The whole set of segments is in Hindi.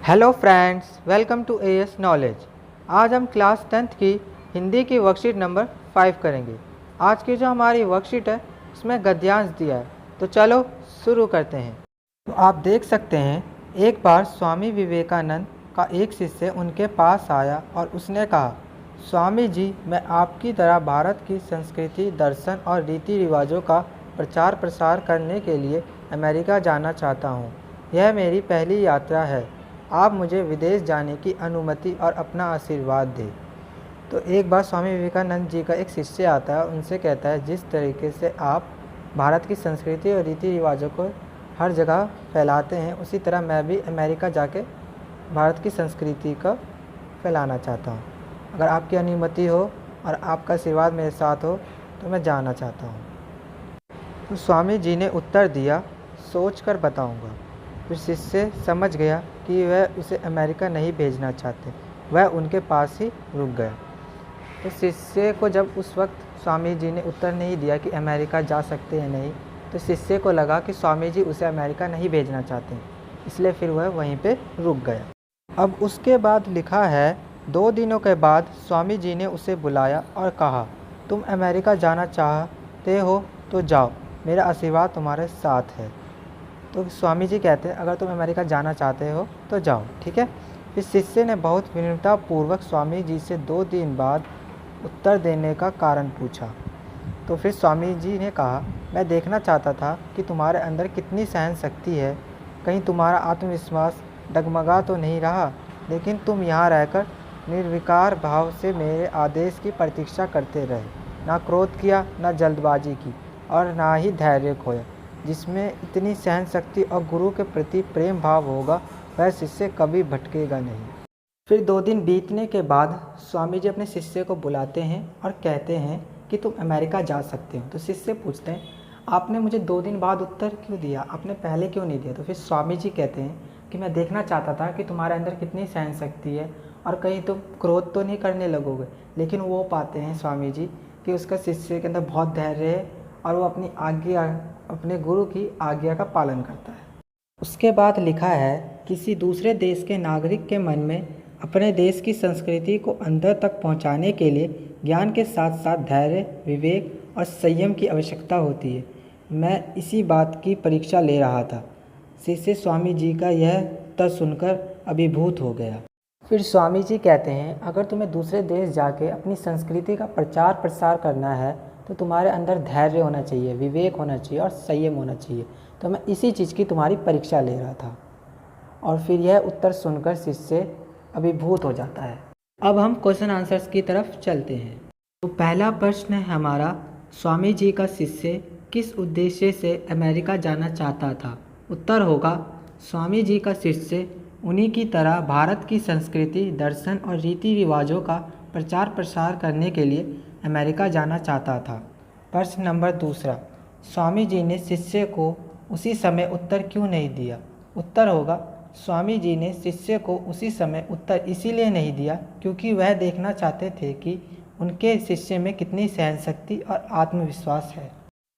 Hello friends, welcome to AS knowledge. आज हम क्लास 10th की हिंदी की वर्कशीट नंबर 5 करेंगे। आज की जो हमारी वर्कशीट है उसमें गद्यांश दिया है, तो चलो शुरू करते हैं। तो आप देख सकते हैं, एक बार स्वामी विवेकानंद का एक शिष्य उनके पास आया और उसने कहा, स्वामी जी, मैं आपकी तरह भारत की संस्कृति, दर्शन और रीति रिवाजों का प्रचार प्रसार करने के लिए अमेरिका जाना चाहता हूँ। यह मेरी पहली यात्रा है। आप मुझे विदेश जाने की अनुमति और अपना आशीर्वाद दें। तो एक बार स्वामी विवेकानंद जी का एक शिष्य आता है, उनसे कहता है, जिस तरीके से आप भारत की संस्कृति और रीति रिवाजों को हर जगह फैलाते हैं, उसी तरह मैं भी अमेरिका जाके भारत की संस्कृति को फैलाना चाहता हूँ। अगर आपकी अनुमति हो और आपका आशीर्वाद मेरे साथ हो तो मैं जाना चाहता हूँ। तो स्वामी जी ने उत्तर दिया, सोच कर बताऊँगा। फिर शिष्य समझ गया कि वह उसे अमेरिका नहीं भेजना चाहते, वह उनके पास ही रुक गया। तो शिष्य को जब उस वक्त स्वामी जी ने उत्तर नहीं दिया कि अमेरिका जा सकते हैं नहीं, तो शिष्य को लगा कि स्वामी जी उसे अमेरिका नहीं भेजना चाहते, इसलिए फिर वह वहीं पे रुक गया। अब उसके बाद लिखा है, 2 दिनों के बाद स्वामी जी ने उसे बुलाया और कहा, तुम अमेरिका जाना चाहते हो तो जाओ, मेरा आशीर्वाद तुम्हारे साथ है। तो स्वामी जी कहते हैं, अगर तुम अमेरिका जाना चाहते हो तो जाओ, ठीक है। इस शिष्य ने बहुत विनम्रतापूर्वक स्वामी जी से 2 दिन बाद उत्तर देने का कारण पूछा। तो फिर स्वामी जी ने कहा, मैं देखना चाहता था कि तुम्हारे अंदर कितनी सहन शक्ति है। कहीं तुम्हारा आत्मविश्वास डगमगा तो नहीं रहा, लेकिन तुम यहाँ रहकर निर्विकार भाव से मेरे आदेश की प्रतीक्षा करते रहे। ना क्रोध किया, ना जल्दबाजी की और ना ही धैर्य खोया। जिसमें इतनी सहन शक्ति और गुरु के प्रति प्रेम भाव होगा, वह शिष्य कभी भटकेगा नहीं। फिर 2 दिन बीतने के बाद स्वामी जी अपने शिष्य को बुलाते हैं और कहते हैं कि तुम अमेरिका जा सकते हो। तो शिष्य पूछते हैं, आपने मुझे 2 दिन बाद उत्तर क्यों दिया, आपने पहले क्यों नहीं दिया? तो फिर स्वामी जी कहते हैं कि मैं देखना चाहता था कि तुम्हारे अंदर कितनी सहन शक्ति है और कहीं तुम क्रोध तो नहीं करने लगोगे। लेकिन वो पाते हैं स्वामी जी कि उसका शिष्य के अंदर बहुत धैर्य है और वो अपने गुरु की आज्ञा का पालन करता है। उसके बाद लिखा है, किसी दूसरे देश के नागरिक के मन में अपने देश की संस्कृति को अंदर तक पहुंचाने के लिए ज्ञान के साथ साथ धैर्य, विवेक और संयम की आवश्यकता होती है। मैं इसी बात की परीक्षा ले रहा था। शिष्य स्वामी जी का यह उत्तर सुनकर अभिभूत हो गया। फिर स्वामी जी कहते हैं, अगर तुम्हें दूसरे देश जाके अपनी संस्कृति का प्रचार प्रसार करना है तो तुम्हारे अंदर धैर्य होना चाहिए, विवेक होना चाहिए और संयम होना चाहिए। तो मैं इसी चीज़ की तुम्हारी परीक्षा ले रहा था। और फिर यह उत्तर सुनकर शिष्य अभिभूत हो जाता है। अब हम क्वेश्चन आंसर्स की तरफ चलते हैं। तो पहला प्रश्न है हमारा, स्वामी जी का शिष्य किस उद्देश्य से अमेरिका जाना चाहता था? उत्तर होगा, स्वामी जी का शिष्य उन्हीं की तरह भारत की संस्कृति, दर्शन और रीति रिवाजों का प्रचार प्रसार करने के लिए अमेरिका जाना चाहता था। प्रश्न नंबर 2, स्वामी जी ने शिष्य को उसी समय उत्तर क्यों नहीं दिया? उत्तर होगा, स्वामी जी ने शिष्य को उसी समय उत्तर इसीलिए नहीं दिया क्योंकि वह देखना चाहते थे कि उनके शिष्य में कितनी सहन शक्ति और आत्मविश्वास है।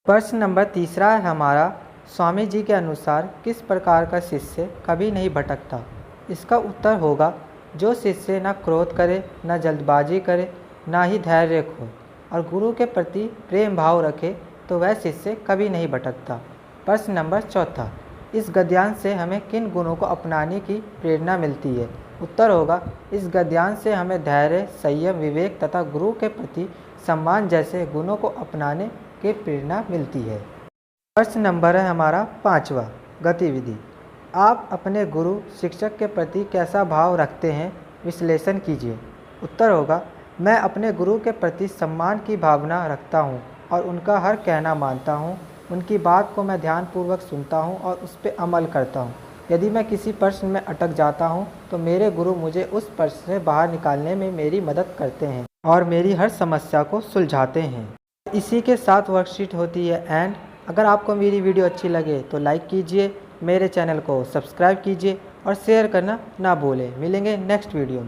प्रश्न नंबर 3 है हमारा, स्वामी जी के अनुसार किस प्रकार का शिष्य कभी नहीं भटकता? इसका उत्तर होगा, जो शिष्य न क्रोध करे, न जल्दबाजी करे, ना ही धैर्य खोए और गुरु के प्रति प्रेम भाव रखे, तो वह शिष्य कभी नहीं भटकता। प्रश्न नंबर 4, इस गद्यांश से हमें किन गुणों को अपनाने की प्रेरणा मिलती है? उत्तर होगा, इस गद्यांश से हमें धैर्य, संयम, विवेक तथा गुरु के प्रति सम्मान जैसे गुणों को अपनाने की प्रेरणा मिलती है। प्रश्न नंबर है हमारा 5, गतिविधि। आप अपने गुरु शिक्षक के प्रति कैसा भाव रखते हैं? विश्लेषण कीजिए। उत्तर होगा, मैं अपने गुरु के प्रति सम्मान की भावना रखता हूँ और उनका हर कहना मानता हूँ। उनकी बात को मैं ध्यानपूर्वक सुनता हूँ और उस पर अमल करता हूँ। यदि मैं किसी प्रश्न में अटक जाता हूँ तो मेरे गुरु मुझे उस प्रश्न से बाहर निकालने में मेरी मदद करते हैं और मेरी हर समस्या को सुलझाते हैं। इसी के साथ वर्कशीट होती है एंड। अगर आपको मेरी वीडियो अच्छी लगे तो लाइक कीजिए, मेरे चैनल को सब्सक्राइब कीजिए और शेयर करना ना भूलें। मिलेंगे नेक्स्ट वीडियो में।